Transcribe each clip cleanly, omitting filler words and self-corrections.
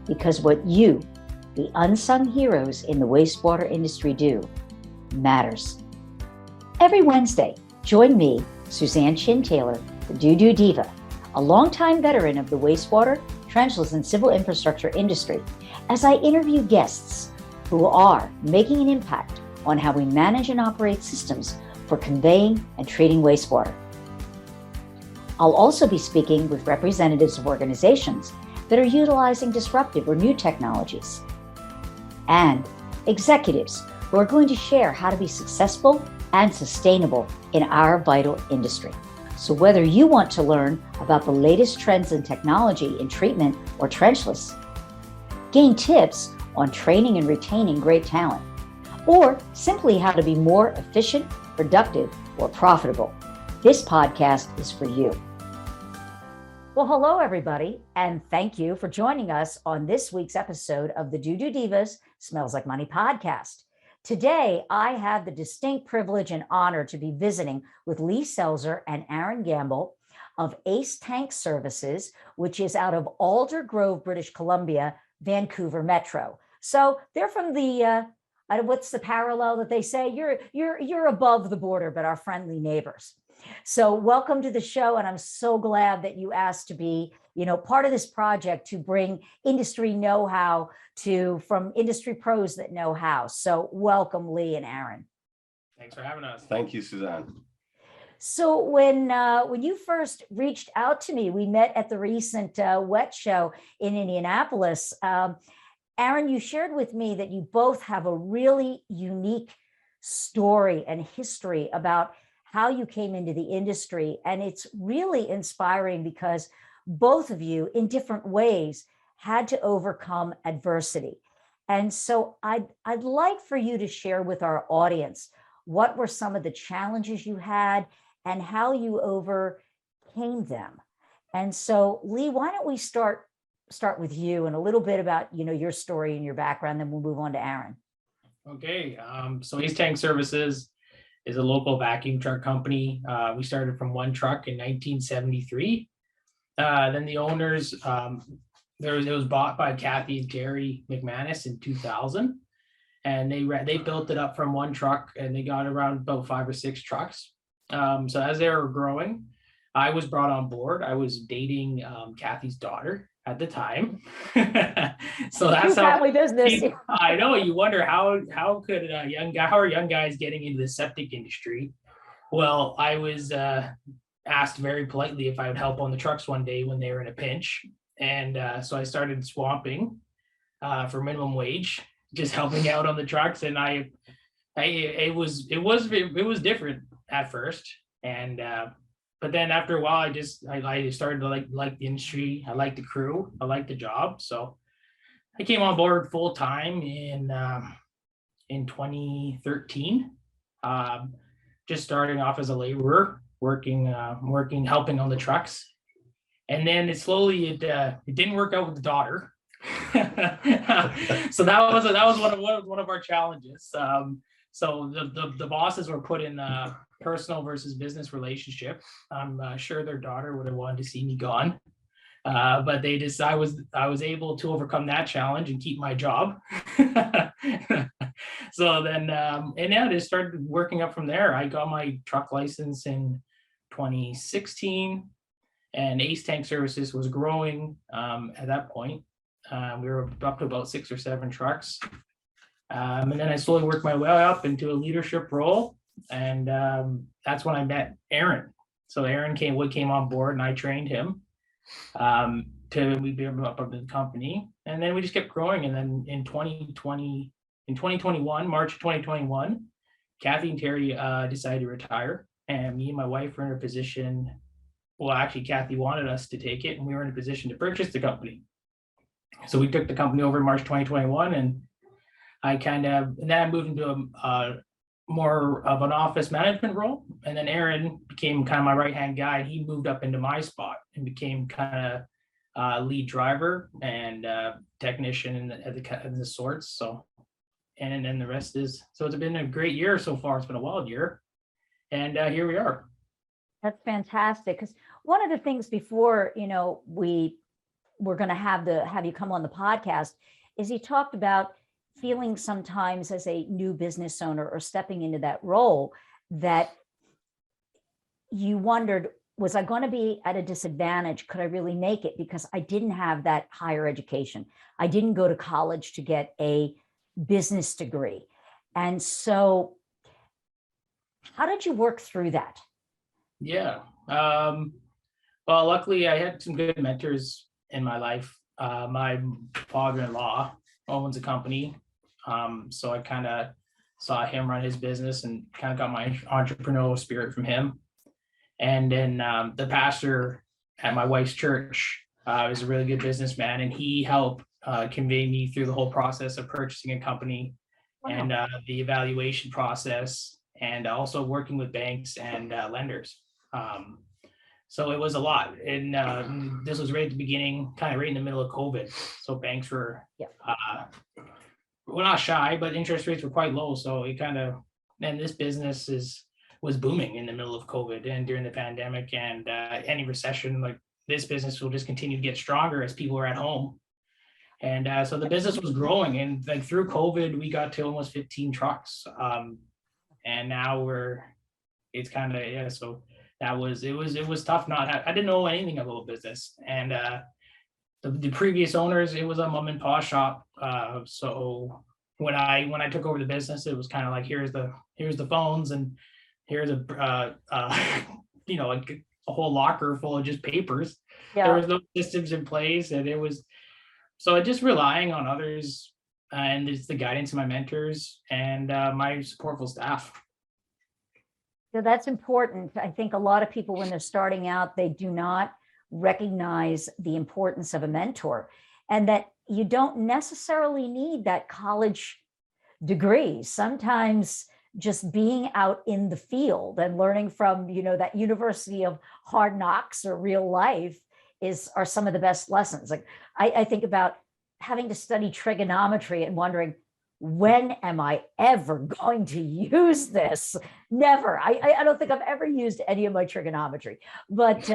because what you, the unsung heroes in the wastewater industry, do matters. Every Wednesday, join me, Suzanne Chin Taylor, the DooDoo Diva, a longtime veteran of the wastewater, trenchless, and civil infrastructure industry, as I interview guests who are making an impact on how we manage and operate systems for conveying and treating wastewater. I'll also be speaking with representatives of organizations that are utilizing disruptive or new technologies, and executives who are going to share how to be successful and sustainable in our vital industry. So whether you want to learn about the latest trends in technology in treatment or trenchless, gain tips on training and retaining great talent, or simply how to be more efficient, productive, or profitable, this podcast is for you. Well, hello, everybody, and thank you for joining us on this week's episode of the DooDoo Divas Smells Like Money podcast. Today, I have the distinct privilege and honor to be visiting with Lee Selzer and Aaron Gamble of Ace Tank Services, which is out of Alder Grove, British Columbia, Vancouver Metro. So they're from the, what's the parallel that they say? You're above the border, but our friendly neighbors. So welcome to the show, and I'm so glad that you asked to be, part of this project to bring industry know-how from industry pros that know how. So welcome, Lee and Aaron. Thanks for having us. Thank you, Suzanne. So when you first reached out to me, we met at the recent WET show in Indianapolis. Aaron, you shared with me that you both have a really unique story and history about how you came into the industry. And it's really inspiring because both of you, in different ways, had to overcome adversity. And so I'd like for you to share with our audience what were some of the challenges you had and how you overcame them. And so, Lee, why don't we start with you and a little bit about your story and your background, then we'll move on to Aaron. Okay, so Ace Tank Services is a local vacuum truck company. We started from one truck in 1973. Then the owners, it was bought by Kathy and Terry McManus in 2000, and they built it up from one truck, and they got around about 5 or 6 trucks. So as they were growing, I was brought on board. I was dating Kathy's daughter at the time. So that's how family business. I know, you wonder how could how are young guys getting into the septic industry? Well, I was asked very politely if I would help on the trucks one day when they were in a pinch, and so I started swamping for minimum wage, just helping out on the trucks, and it was different at first, and but then after a while, I started to like the industry. I liked the crew. I liked the job. So I came on board full time in 2013. Just starting off as a laborer, working, helping on the trucks, and then it didn't work out with the daughter. So that was one of our challenges. So the bosses were put in personal versus business relationship. I'm sure their daughter would have wanted to see me gone, but I was able to overcome that challenge and keep my job. So then, and yeah, just started working up from there. I got my truck license in 2016, and Ace Tank Services was growing at that point. We were up to about 6 or 7 trucks. And then I slowly worked my way up into a leadership role. And that's when I met Aaron. So Aaron came on board, and I trained him we built him up the company. And then we just kept growing. And then in 2021, March 2021, Kathy and Terry decided to retire. And me and my wife were in a position, well, actually, Kathy wanted us to take it, and we were in a position to purchase the company. So we took the company over in March 2021, and then I moved into a more of an office management role. And then Aaron became kind of my right-hand guy. He moved up into my spot and became kind of lead driver and technician at the sorts. So, and then the rest is, so it's been a great year so far. It's been a wild year. And here we are. That's fantastic. Because one of the things before, we we're going to have you come on the podcast, is he talked about feeling sometimes as a new business owner or stepping into that role that you wondered, was I going to be at a disadvantage? Could I really make it? Because I didn't have that higher education. I didn't go to college to get a business degree. And so how did you work through that? Yeah. Well, luckily I had some good mentors in my life. My father-in-law owns a company. So I kind of saw him run his business and kind of got my entrepreneurial spirit from him. And then the pastor at my wife's church is a really good businessman, and he helped convey me through the whole process of purchasing a company. Wow. And the evaluation process, and also working with banks and lenders. So it was a lot. And this was right at the beginning, kind of right in the middle of COVID. So banks were, well, not shy, but interest rates were quite low. So it kind of, and this business was booming in the middle of COVID and during the pandemic, and any recession, like this business will just continue to get stronger as people are at home. And so the business was growing, and like through COVID, we got to almost 15 trucks. And now it's kind of, yeah. So it was tough. I didn't know anything about business, and the previous owners, it was a mom and pop shop. So when I took over the business, it was kind of like, here's the phones, and here's a whole locker full of just papers. Yeah. There was no systems in place, and it was, so just relying on others, and it's the guidance of my mentors and my supportful staff. So that's important. I think a lot of people, when they're starting out, they do not recognize the importance of a mentor, and that you don't necessarily need that college degree. Sometimes just being out in the field and learning from, that university of hard knocks or real life are some of the best lessons. Like I think about having to study trigonometry and wondering, when am I ever going to use this? Never. I don't think I've ever used any of my trigonometry. But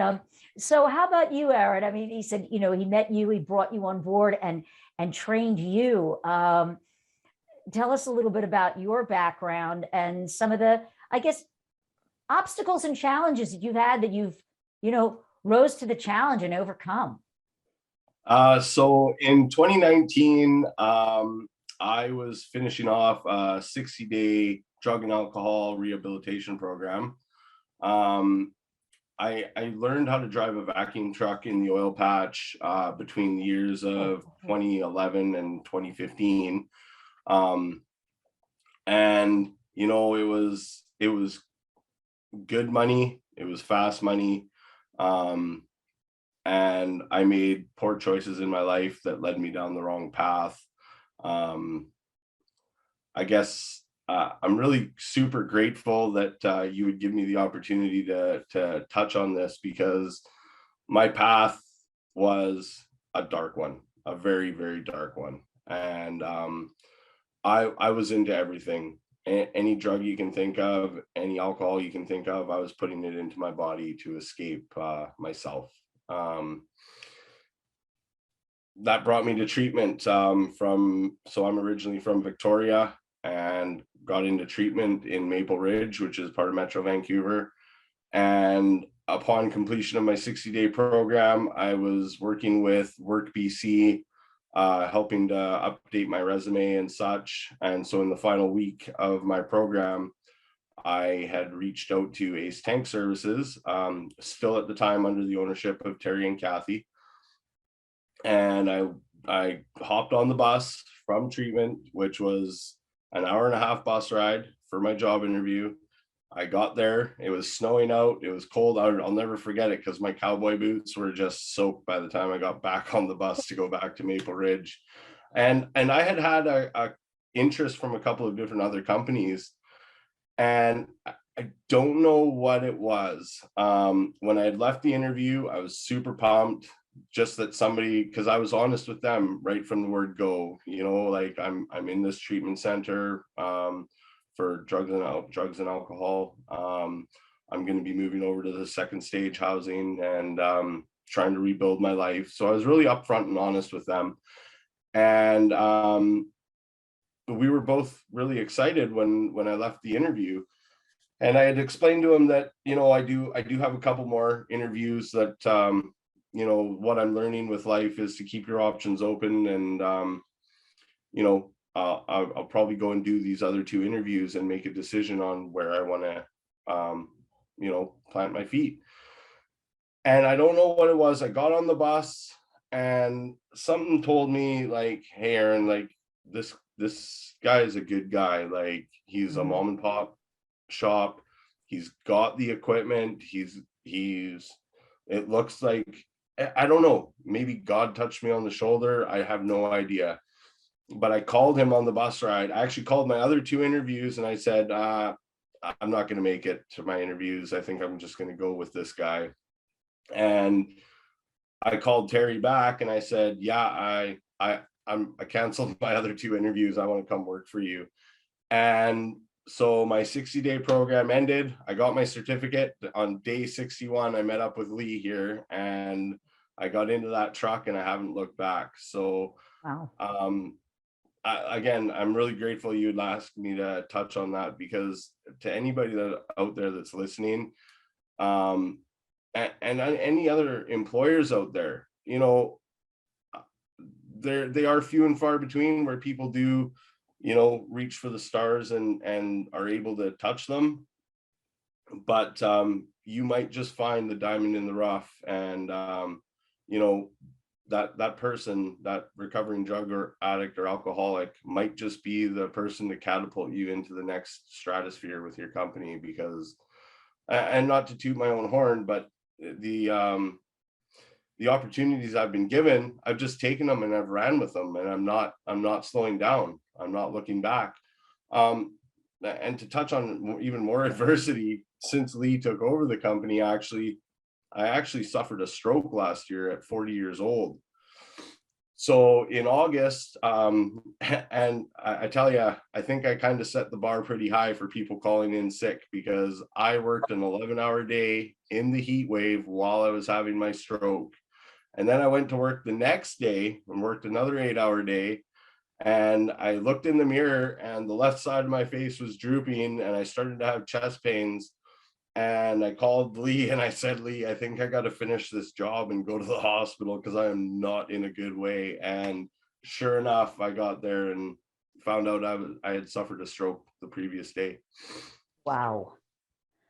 so how about you, Aaron? I mean, he said, he met you, he brought you on board and trained you. Tell us a little bit about your background and some of the, I guess, obstacles and challenges that you've had that you've, rose to the challenge and overcome. So in 2019, I was finishing off a 60-day drug and alcohol rehabilitation program. I learned how to drive a vacuum truck in the oil patch between the years of 2011 and 2015. And it was good money, it was fast money. And I made poor choices in my life that led me down the wrong path. I guess I'm really super grateful that you would give me the opportunity to touch on this, because my path was a dark one, a very, very dark one. And I was into everything. Any drug you can think of, any alcohol you can think of, I was putting it into my body to escape myself. That brought me to treatment so I'm originally from Victoria, and got into treatment in Maple Ridge, which is part of Metro Vancouver. And upon completion of my 60-day program, I was working with Work BC, helping to update my resume and such. And so in the final week of my program, I had reached out to Ace Tank Services, still at the time under the ownership of Terry and Kathy. And I hopped on the bus from treatment, which was an hour-and-a-half bus ride for my job interview. I got there, it was snowing out, it was cold. I'll never forget it, because my cowboy boots were just soaked by the time I got back on the bus to go back to Maple Ridge. And I had a interest from a couple of different other companies, and I don't know what it was. When I had left the interview, I was super pumped, just that somebody, because I was honest with them right from the word go, like I'm in this treatment center for drugs and alcohol. I'm going to be moving over to the second stage housing, and trying to rebuild my life. So I was really upfront and honest with them. And we were both really excited when I left the interview. And I had explained to him that, you know, I do have a couple more interviews, that, you know, what I'm learning with life is to keep your options open. And, you know, I'll probably go and do these other 2 interviews and make a decision on where I want to, you know, plant my feet. And I don't know what it was. I got on the bus and something told me, like, hey, Aaron, like, this guy is a good guy. Like, he's a mom and pop shop. He's got the equipment. It looks like, I don't know, maybe God touched me on the shoulder. I have no idea. But I called him on the bus ride. I actually called my other 2 interviews and I said, I'm not going to make it to my interviews. I think I'm just going to go with this guy. And I called Terry back and I said, yeah, I canceled my other 2 interviews. I want to come work for you. And so my 60-day program ended. I got my certificate on day 61. I met up with Lee here and I got into that truck and I haven't looked back. So, Wow. Again, I'm really grateful you'd asked me to touch on that, because to anybody that out there that's listening, and any other employers out there, you know, they are few and far between where people do, you know, reach for the stars and are able to touch them. But you might just find the diamond in the rough, and you know, that person, that recovering drug or addict or alcoholic, might just be the person to catapult you into the next stratosphere with your company. Because, and not to toot my own horn, but the opportunities I've been given, I've just taken them and I've ran with them, and I'm not slowing down. I'm not looking back. And to touch on even more adversity, since Lee took over the company, I actually suffered a stroke last year at 40 years old. So in August, and I tell you, I think I kind of set the bar pretty high for people calling in sick, because I worked an 11-hour day in the heat wave while I was having my stroke. And then I went to work the next day and worked another 8-hour day. And I looked in the mirror and the left side of my face was drooping and I started to have chest pains. And I called Lee and I said, Lee, I think I got to finish this job and go to the hospital because I am not in a good way. And sure enough, I got there and found out I had suffered a stroke the previous day. Wow.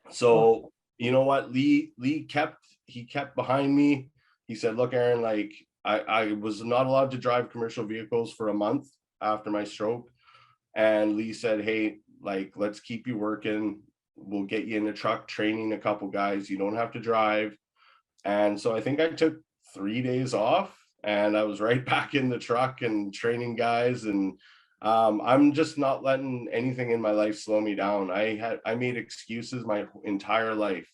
So, you know what, Lee kept behind me. He said, look, Aaron, like, I was not allowed to drive commercial vehicles for a month after my stroke. And Lee said, hey, like, let's keep you working. We'll get you in a truck training a couple guys. You don't have to drive. And so I think I took 3 days off and I was right back in the truck and training guys. And I'm just not letting anything in my life slow me down. I made excuses my entire life.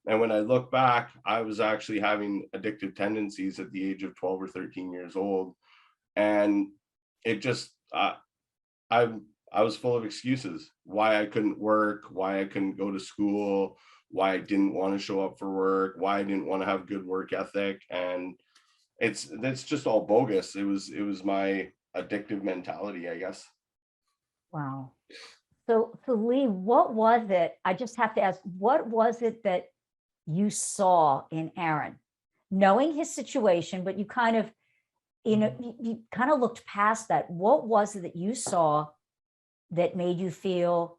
And when I look back, I was actually having addictive tendencies at the age of 12 or 13 years old. And it just, I was full of excuses, why I couldn't work, why I couldn't go to school, why I didn't want to show up for work, why I didn't want to have good work ethic. And that's just all bogus. It was my addictive mentality, I guess. Wow. So Lee, what was it? I just have to ask, what was it that you saw in Aaron, knowing his situation, but you kind of, you kind of looked past that. What was it that you saw that made you feel,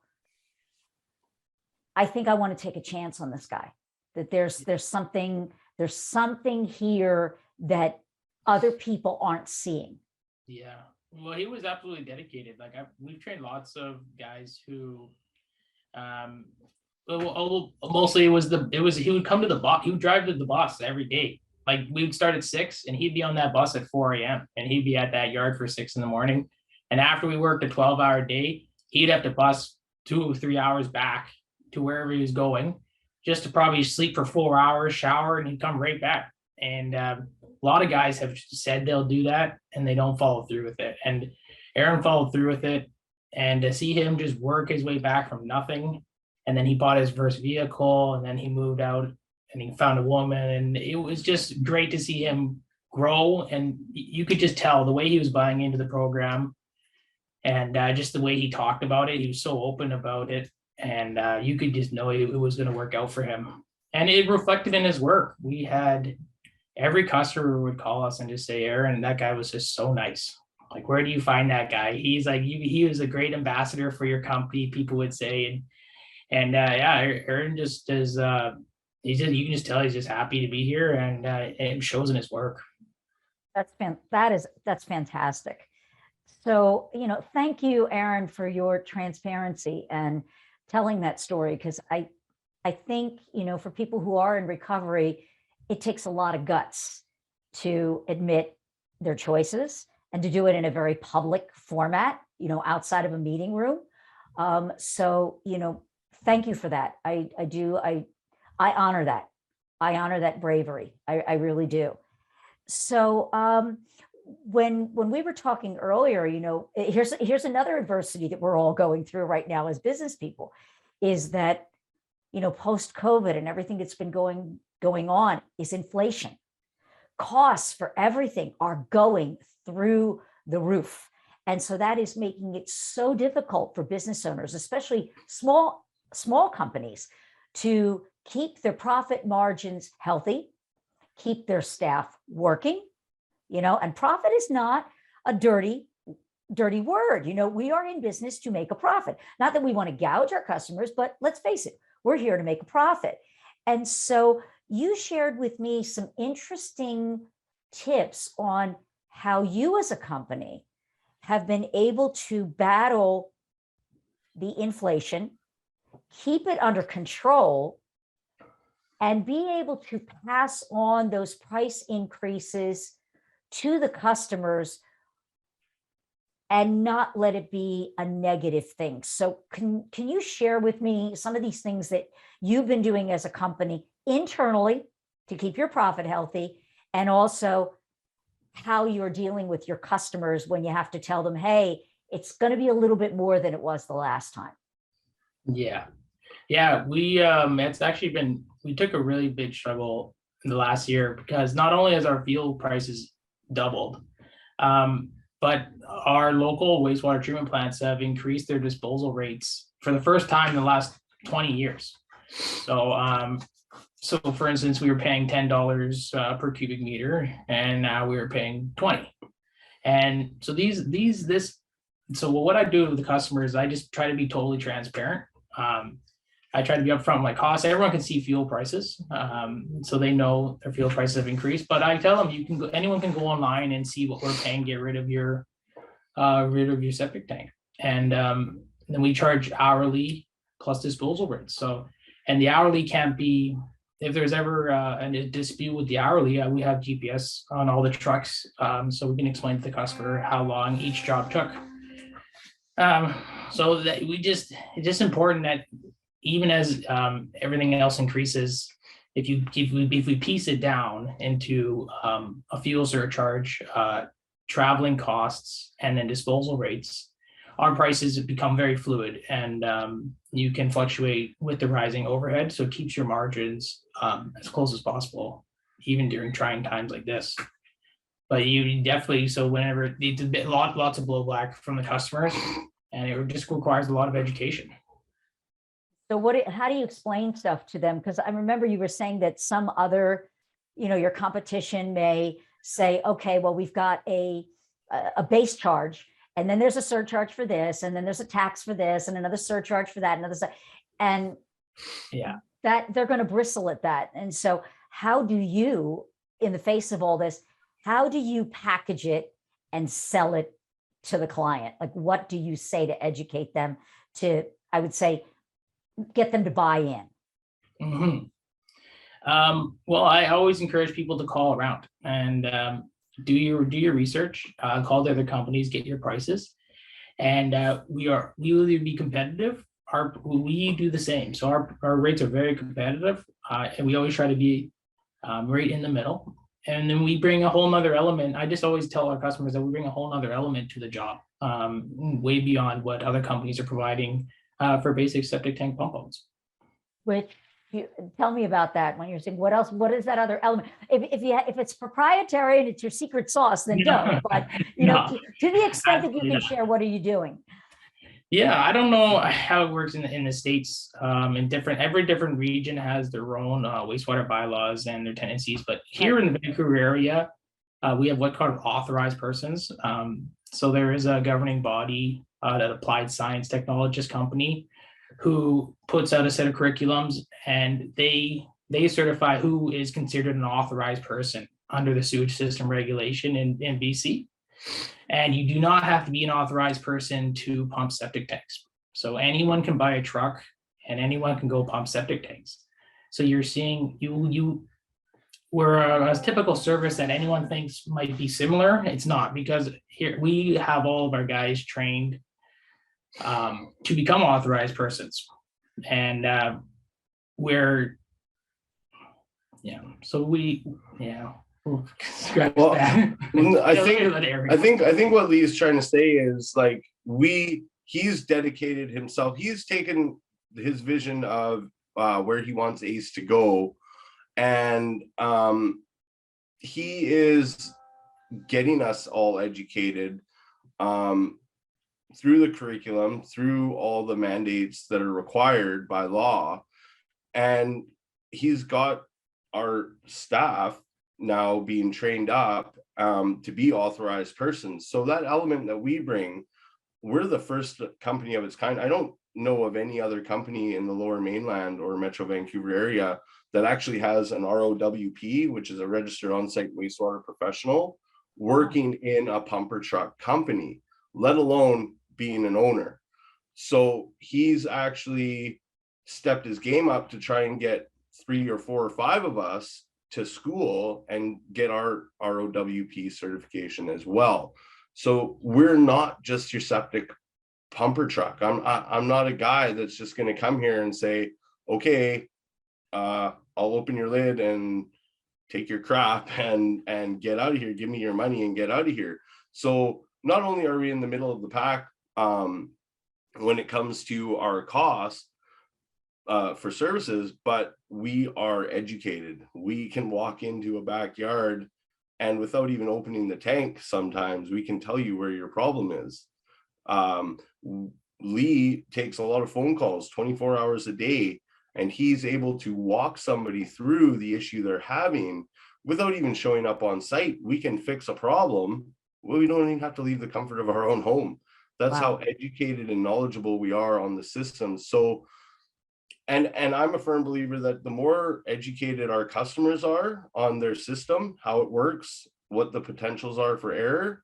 I think I want to take a chance on this guy, that there's something here that other people aren't seeing? Yeah. Well, he was absolutely dedicated. Like we've trained lots of guys who, mostly he would come to the boss. He would drive to the boss every day. Like we would start at 6 and he'd be on that bus at 4 a.m. and he'd be at that yard for 6 a.m. And after we worked a 12-hour day, he'd have to bus 2 or 3 hours back to wherever he was going, just to probably sleep for 4 hours, shower, and he'd come right back. And a lot of guys have said they'll do that and they don't follow through with it. And Aaron followed through with it. And to see him just work his way back from nothing, and then he bought his first vehicle, and then he moved out and he found a woman, and it was just great to see him grow. And you could just tell the way he was buying into the program, and just the way he talked about it. He was so open about it, and you could just know it was going to work out for him. And it reflected in his work. We had every customer would call us and just say, Aaron, that guy was just so nice. Like, where do you find that guy? He's like, he was a great ambassador for your company, people would say. And yeah, Aaron just is, you can just tell he's just happy to be here, and it shows in his work. That's fantastic. So, thank you, Aaron, for your transparency and telling that story. Because I think, for people who are in recovery, it takes a lot of guts to admit their choices and to do it in a very public format, outside of a meeting room. So, thank you for that. I honor that. I honor that bravery. I really do. So when we were talking earlier, here's another adversity that we're all going through right now as business people, is that, post-COVID and everything that's been going on is inflation. Costs for everything are going through the roof. And so that is making it so difficult for business owners, especially small companies, to keep their profit margins healthy, keep their staff working, and profit is not a dirty word. We are in business to make a profit. Not that we want to gouge our customers, but let's face it, we're here to make a profit. And so you shared with me some interesting tips on how you as a company have been able to battle the inflation, keep it under control, and be able to pass on those price increases to the customers and not let it be a negative thing. So can you share with me some of these things that you've been doing as a company internally to keep your profit healthy, and also how you're dealing with your customers when you have to tell them, hey, it's going to be a little bit more than it was the last time? Yeah, we it's actually been, we took a really big struggle in the last year, because not only has our fuel prices doubled, but our local wastewater treatment plants have increased their disposal rates for the first time in the last 20 years. So for instance, we were paying $10 per cubic meter, and now we are paying 20. And so so what I do with the customers, I just try to be totally transparent. I try to be upfront with my costs. Everyone can see fuel prices, so they know their fuel prices have increased. But I tell them, anyone can go online and see what we're paying, get rid of your septic tank, and then we charge hourly plus disposal rates. So, and the hourly can't be, if there's ever a dispute with the hourly, we have GPS on all the trucks, so we can explain to the customer how long each job took. So that it's just important that even as everything else increases, if we piece it down into a fuel surcharge, traveling costs, and then disposal rates, our prices have become very fluid, and you can fluctuate with the rising overhead. So it keeps your margins as close as possible, even during trying times like this. But you definitely, so whenever it's a bit, lots of blowback from the customers, and it just requires a lot of education. So how do you explain stuff to them? Because I remember you were saying that some other, your competition may say, okay, well, we've got a base charge, and then there's a surcharge for this, and then there's a tax for this, and another surcharge for that, and yeah, that they're going to bristle at that. And so how do you, in the face of all this, how do you package it and sell it to the client? Like, what do you say to educate them to, I would say, get them to buy in? Mm-hmm. Well, I always encourage people to call around and do your research, call the other companies, get your prices, and we will be competitive. We do the same. So our rates are very competitive, and we always try to be right in the middle. And then we bring a whole nother element. I just always tell our customers that we bring a whole nother element to the job, way beyond what other companies are providing for basic septic tank pump outs. Which tell me about that when you're saying what else, what is that other element? If it's proprietary and it's your secret sauce, then don't. But No, to the extent that you absolutely can not. share, what are you doing? Yeah, I don't know how it works in the States. Every different region has their own wastewater bylaws and their tendencies. But here in the Vancouver area, we have what's called authorized persons. So there is a governing body, that Applied Science Technologist Company, who puts out a set of curriculums, and they certify who is considered an authorized person under the sewage system regulation in BC. And you do not have to be an authorized person to pump septic tanks. So anyone can buy a truck and anyone can go pump septic tanks. So you're seeing we're a typical service that anyone thinks might be similar. It's not, because here we have all of our guys trained to become authorized persons. And we're, yeah, so we, yeah. Well, I think what Lee is trying to say is, like, he's dedicated himself. He's taken his vision of where he wants ACE to go, and he is getting us all educated through the curriculum, through all the mandates that are required by law, and he's got our staff now being trained up to be authorized persons. So that element that we bring, we're the first company of its kind. I don't know of any other company in the Lower Mainland or Metro Vancouver area that actually has an ROWP, which is a registered on-site wastewater professional, working in a pumper truck company, let alone being an owner. So he's actually stepped his game up to try and get 3 or 4 or 5 of us to school and get our ROWP certification as well. So we're not just your septic pumper truck. I'm not a guy that's just going to come here and say, okay, I'll open your lid and take your crap and get out of here. Give me your money and get out of here. So not only are we in the middle of the pack when it comes to our cost for services, but we are educated. We can walk into a backyard and without even opening the tank, sometimes we can tell you where your problem is. Lee takes a lot of phone calls 24 hours a day, and he's able to walk somebody through the issue they're having without even showing up on site. We can fix a problem. Well, we don't even have to leave the comfort of our own home. That's how educated and knowledgeable we are on the system. So, and I'm a firm believer that the more educated our customers are on their system, how it works, what the potentials are for error,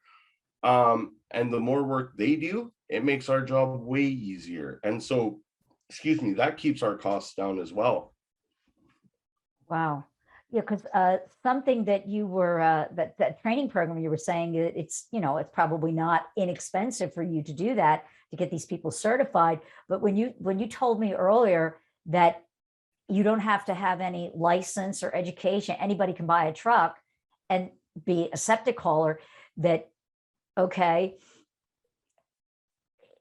and the more work they do, it makes our job way easier. And so, excuse me, that keeps our costs down as well. Wow. Yeah, because something that you were that training program you were saying, it's it's probably not inexpensive for you to do that, to get these people certified. But when you told me earlier that you don't have to have any license or education, anybody can buy a truck and be a septic hauler, that okay,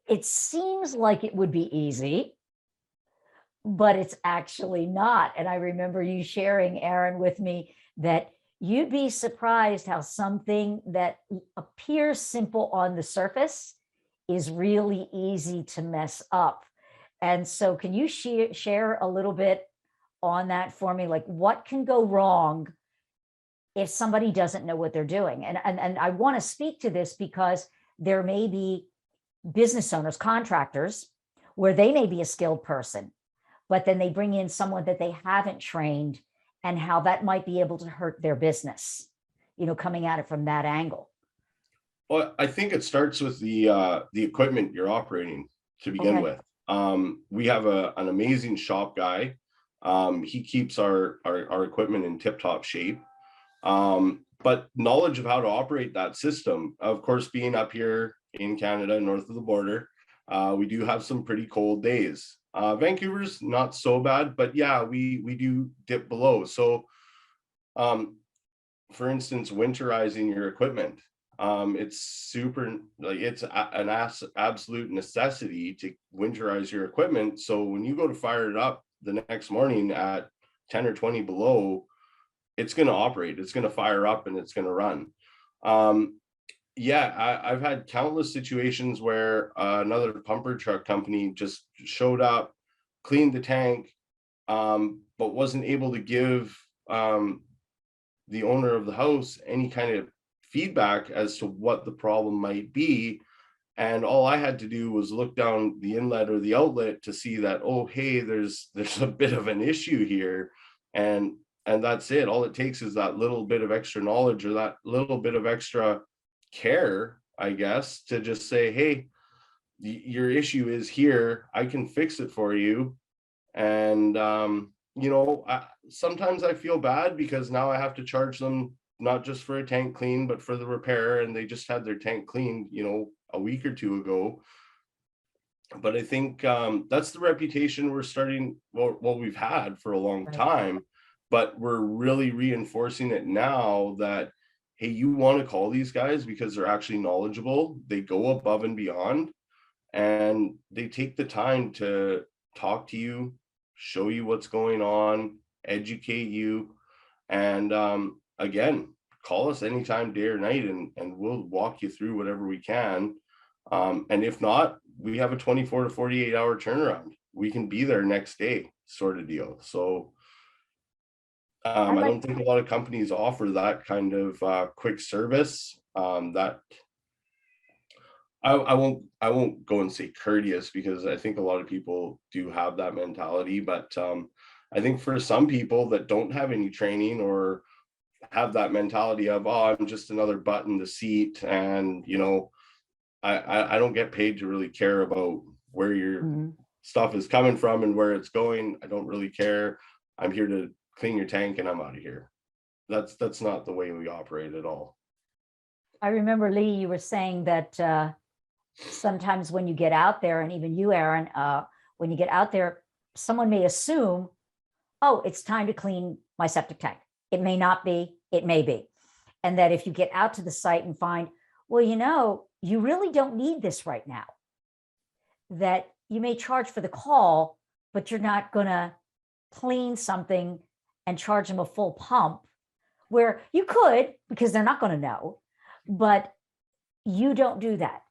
it seems like it would be easy, but it's actually not. And I remember you sharing, Aaron, with me that you'd be surprised how something that appears simple on the surface is really easy to mess up. And so can you share a little bit on that for me? Like, what can go wrong if somebody doesn't know what they're doing? And I want to speak to this because there may be business owners, contractors, where they may be a skilled person, but then they bring in someone that they haven't trained, and how that might be able to hurt their business, coming at it from that angle. Well, I think it starts with the equipment you're operating to begin with. We have an amazing shop guy. He keeps our equipment in tip-top shape. But knowledge of how to operate that system, of course, being up here in Canada, north of the border, we do have some pretty cold days. Vancouver's not so bad, but yeah, we do dip below. So, for instance, winterizing your equipment, it's super, like, it's an absolute necessity to winterize your equipment. So when you go to fire it up the next morning at 10 or 20 below, it's going to operate, it's going to fire up, and it's going to run. Yeah, I've had countless situations where another pumper truck company just showed up, cleaned the tank, but wasn't able to give the owner of the house any kind of feedback as to what the problem might be. And all I had to do was look down the inlet or the outlet to see that, oh, hey, there's a bit of an issue here. And that's it. All it takes is that little bit of extra knowledge, or that little bit of extra care, I guess, to just say, hey, your issue is here, I can fix it for you. And sometimes I feel bad because now I have to charge them not just for a tank clean, but for the repair, and they just had their tank cleaned, a week or two ago. But I think that's the reputation we've had for a long time, but we're really reinforcing it now that, hey, you want to call these guys because they're actually knowledgeable, they go above and beyond, and they take the time to talk to you, show you what's going on, educate you. And again, call us anytime, day or night, and we'll walk you through whatever we can. And if not, we have a 24 to 48 hour turnaround. We can be there next day, sort of deal. So I don't think a lot of companies offer that kind of quick service. That I won't go and say courteous, because I think a lot of people do have that mentality. But I think for some people that don't have any training, or have that mentality of, oh, I'm just another butt in the seat, and I don't get paid to really care about where your stuff is coming from and where it's going. I don't really care. I'm here to clean your tank and I'm out of here. That's not the way we operate at all. I remember, Lee, you were saying that sometimes when you get out there, and even you, Aaron, when you get out there, someone may assume, oh, it's time to clean my septic tank. It may not be, it may be. And that if you get out to the site and find, well, you really don't need this right now, that you may charge for the call, but you're not going to clean something and charge them a full pump, where you could, because they're not going to know. But you don't do that.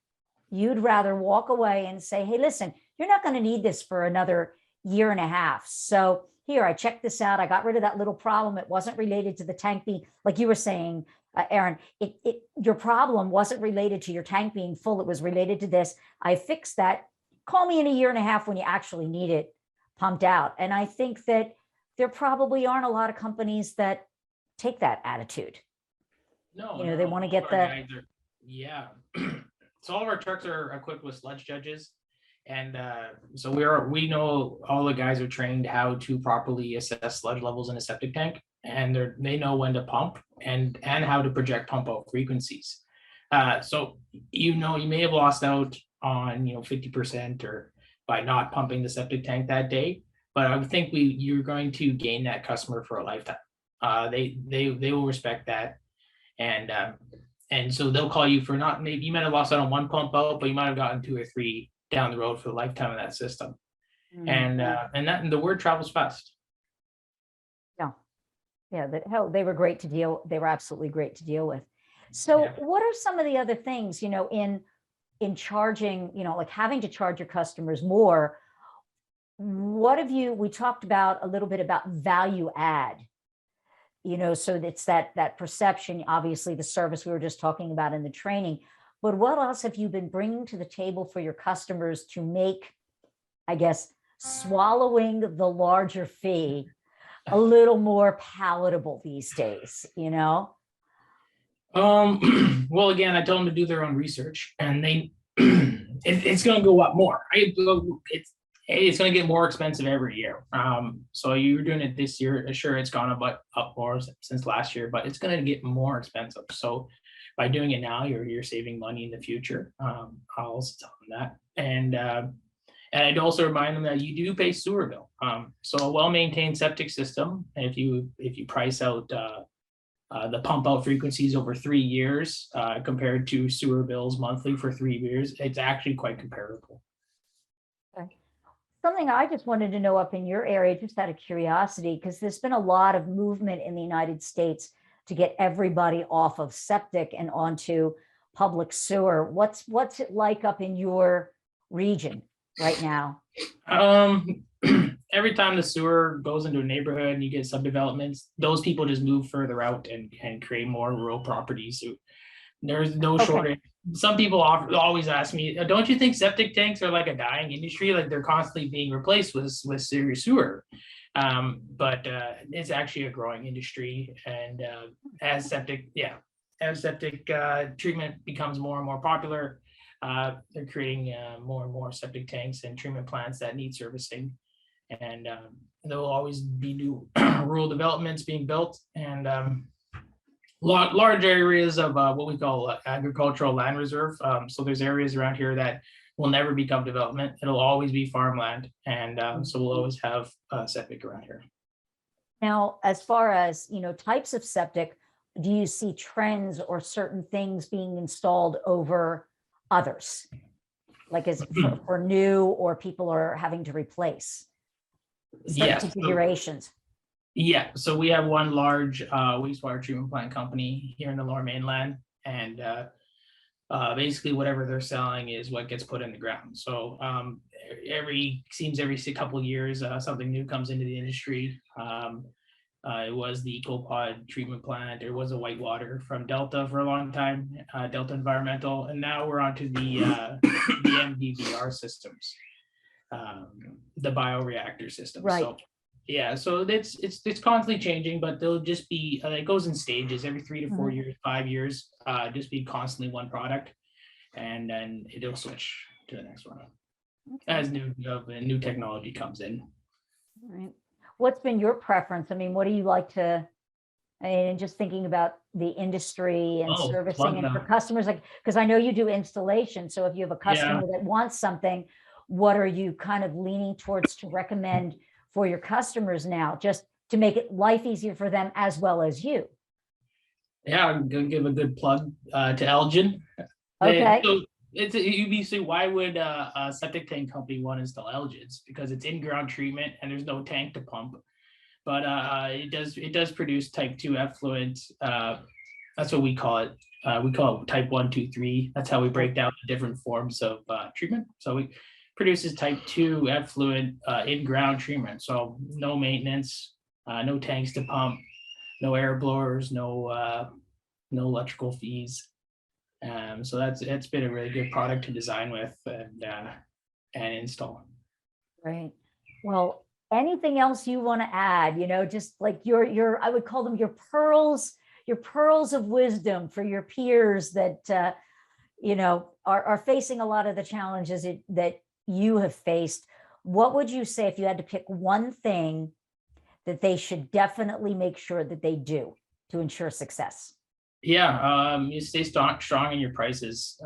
You'd rather walk away and say, hey, listen, you're not going to need this for another year and a half. So here, I checked this out. I got rid of that little problem. It wasn't related to the tank being, like you were saying, Aaron, your problem wasn't related to your tank being full. It was related to this. I fixed that. Call me in a year and a half when you actually need it pumped out. And I think that there probably aren't a lot of companies that take that attitude. No, they want to get the. Yeah. So all of our trucks are equipped with sludge judges. And so we know all the guys are trained how to properly assess sludge levels in a septic tank, and they know when to pump and how to project pump out frequencies. So you may have lost out on 50% or by not pumping the septic tank that day, but I would think you're going to gain that customer for a lifetime. They will respect that, and so they'll call you for not, maybe you might have lost out on one pump out, but you might have gotten 2 or 3 down the road for the lifetime of that system. And the word travels fast. Yeah, they were great to deal. They were absolutely great to deal with. So what are some of the other things, in charging, like having to charge your customers more? We talked about a little bit about value add, so it's that perception, obviously the service we were just talking about in the training, but what else have you been bringing to the table for your customers to make, I guess, swallowing the larger fee a little more palatable these days, Well, again, I tell them to do their own research, and it's going to go up more. It's going to get more expensive every year. So you're doing it this year. Sure, it's gone up more since last year, but it's going to get more expensive. So by doing it now, you're saving money in the future. I'll also tell them that. And I'd also remind them that you do pay sewer bill. So a well-maintained septic system, if you price out the pump out frequencies over 3 years compared to sewer bills monthly for 3 years, it's actually quite comparable. Okay. Something I just wanted to know up in your area, just out of curiosity, because there's been a lot of movement in the United States to get everybody off of septic and onto public sewer. What's it like up in your region right now? Every time the sewer goes into a neighborhood and you get subdevelopments, those people just move further out and create more rural properties. So there's no Okay. shortage. Some people always ask me, don't you think septic tanks are like a dying industry? Like they're constantly being replaced with sewer. But it's actually a growing industry. And as septic treatment becomes more and more popular, they're creating more and more septic tanks and treatment plants that need servicing. And there will always be new rural developments being built, and large areas of what we call agricultural land reserve. So there's areas around here that will never become development. It'll always be farmland, and so we'll always have septic around here. Now, as far as, types of septic, do you see trends or certain things being installed over others? Like is it for new, or people are having to replace certain configurations? Yeah, so we have one large wastewater treatment plant company here in the Lower Mainland, and basically whatever they're selling is what gets put in the ground. So every couple of years, something new comes into the industry. It was the EcoPod treatment plant. There was a whitewater from Delta for a long time, Delta Environmental, and now we're onto the MDVR systems, the bioreactor system. Right. So yeah, so it's constantly changing, but they'll just be it goes in stages every 3 to 4 years, 5 years, just be constantly one product, and then it'll switch to the next one as new technology comes in. All right. What's been your preference? I mean, what do you like to, just thinking about the industry and servicing and for customers, like, because I know you do installation. So if you have a customer that wants something, what are you kind of leaning towards to recommend for your customers now, just to make it life easier for them as well as you? Yeah, I'm gonna give a good plug to Elgin. Okay. So you'd be saying, why would a septic tank company want to install Elgins? Because it's in-ground treatment and there's no tank to pump. But it does produce type 2 effluent. That's what we call it. We call it type 1, 2, 3. That's how we break down the different forms of treatment. So we produces type 2 effluent in-ground treatment. So no maintenance, no tanks to pump, no air blowers, no electrical fees. So it's been a really good product to design with and install. Right. Well, anything else you want to add? Just like your I would call them your pearls of wisdom for your peers that are facing a lot of the challenges that you have faced. What would you say if you had to pick one thing that they should definitely make sure that they do to ensure success? Yeah, you stay strong in your prices.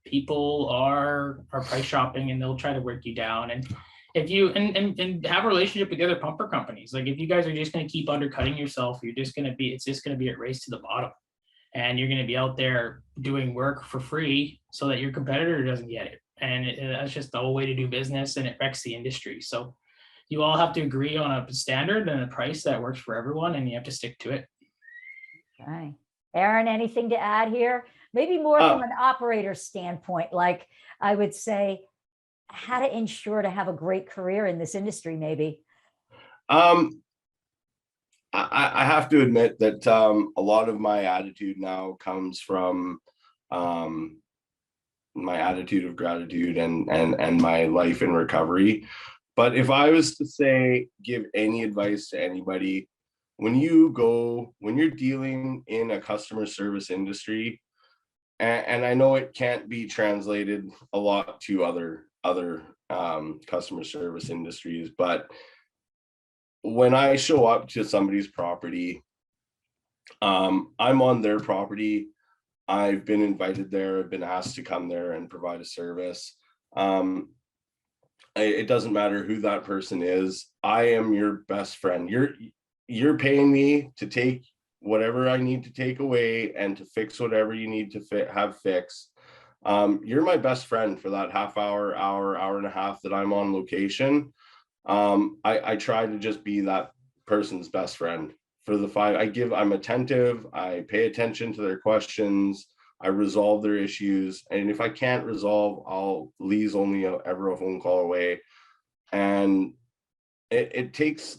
People are price shopping and they'll try to work you down. And if you and have a relationship with the other pumper companies, like if you guys are just going to keep undercutting yourself, it's just going to be a race to the bottom, and you're going to be out there doing work for free so that your competitor doesn't get it. And that's just the whole way to do business, and it wrecks the industry. So you all have to agree on a standard and a price that works for everyone, and you have to stick to it. Okay. Aaron, anything to add here? Maybe more from an operator standpoint, like I would say, how to ensure to have a great career in this industry, maybe. I have to admit that a lot of my attitude now comes from my attitude of gratitude and my life in recovery. But if I was to give any advice to anybody, when you're dealing in a customer service industry, and I know it can't be translated a lot to other customer service industries, but when I show up to somebody's property, I'm on their property. I've been invited there. I've been asked to come there and provide a service. It doesn't matter who that person is. I am your best friend. You're paying me to take whatever I need to take away and to fix whatever you need to have fixed. You're my best friend for that half hour, hour and a half that I'm on location. I try to just be that person's best friend for the 5. I'm attentive. I pay attention to their questions. I resolve their issues. And if I can't resolve, Lee's only ever a phone call away. And it takes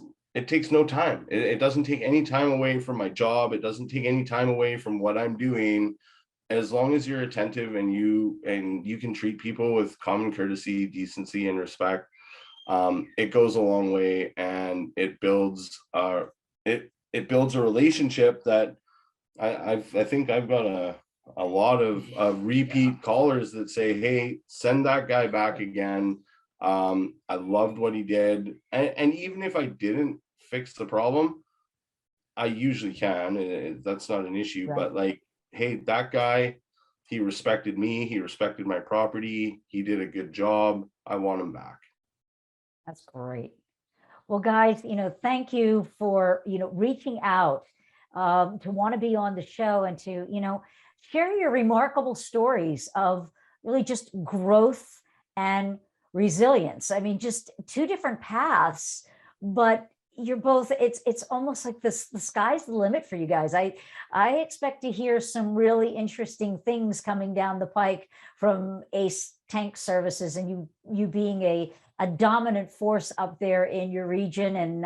no time. It doesn't take any time away from my job. It doesn't take any time away from what I'm doing. As long as you're attentive and you can treat people with common courtesy, decency, and respect, it goes a long way, and it builds it builds a relationship that I think I've got a lot of repeat callers that say, hey, send that guy back again. I loved what he did. And even if I didn't fix the problem, I usually can. That's not an issue. Right. But like, hey, that guy, he respected me. He respected my property. He did a good job. I want him back. That's great. Well, guys, thank you for, reaching out to want to be on the show and to, share your remarkable stories of really just growth and resilience. I mean, just 2 different paths, but you're both, it's almost like the sky's the limit for you guys. I expect to hear some really interesting things coming down the pike from Ace Tank Services, and you being a dominant force up there in your region. And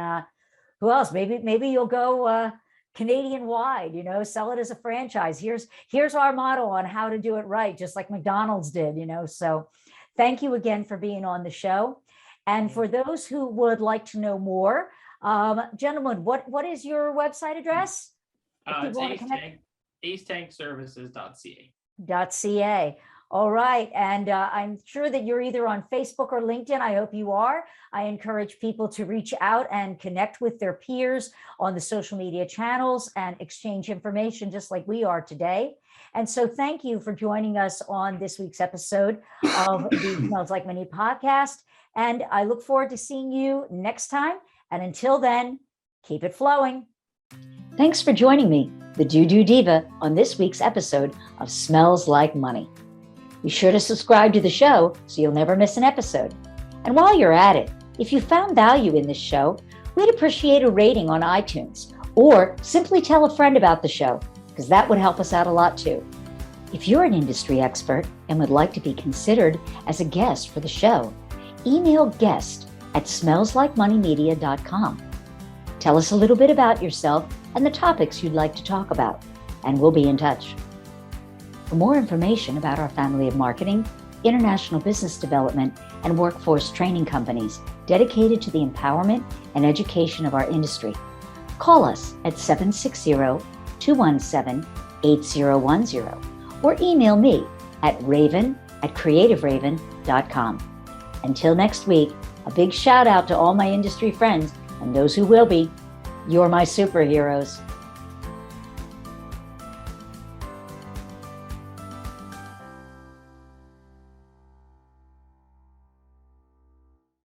who else? Maybe you'll go Canadian wide, sell it as a franchise. Here's our motto on how to do it right, just like McDonald's did, so thank you again for being on the show. And for those who would like to know more, gentlemen, what is your website address? It's acetankservices.ca. .ca. All right. And I'm sure that you're either on Facebook or LinkedIn. I hope you are. I encourage people to reach out and connect with their peers on the social media channels and exchange information just like we are today. And so thank you for joining us on this week's episode of the Smells Like Money podcast. And I look forward to seeing you next time. And until then, keep it flowing. Thanks for joining me, the DooDoo Diva, on this week's episode of Smells Like Money. Be sure to subscribe to the show so you'll never miss an episode. And while you're at it, if you found value in this show, we'd appreciate a rating on iTunes, or simply tell a friend about the show, because that would help us out a lot too. If you're an industry expert and would like to be considered as a guest for the show, email guest@smellslikemoneymedia.com. Tell us a little bit about yourself and the topics you'd like to talk about, and we'll be in touch. For more information about our family of marketing, international business development, and workforce training companies dedicated to the empowerment and education of our industry, call us at 760-217-8010 or email me at raven@creativeraven.com. Until next week, a big shout out to all my industry friends and those who will be. You're my superheroes.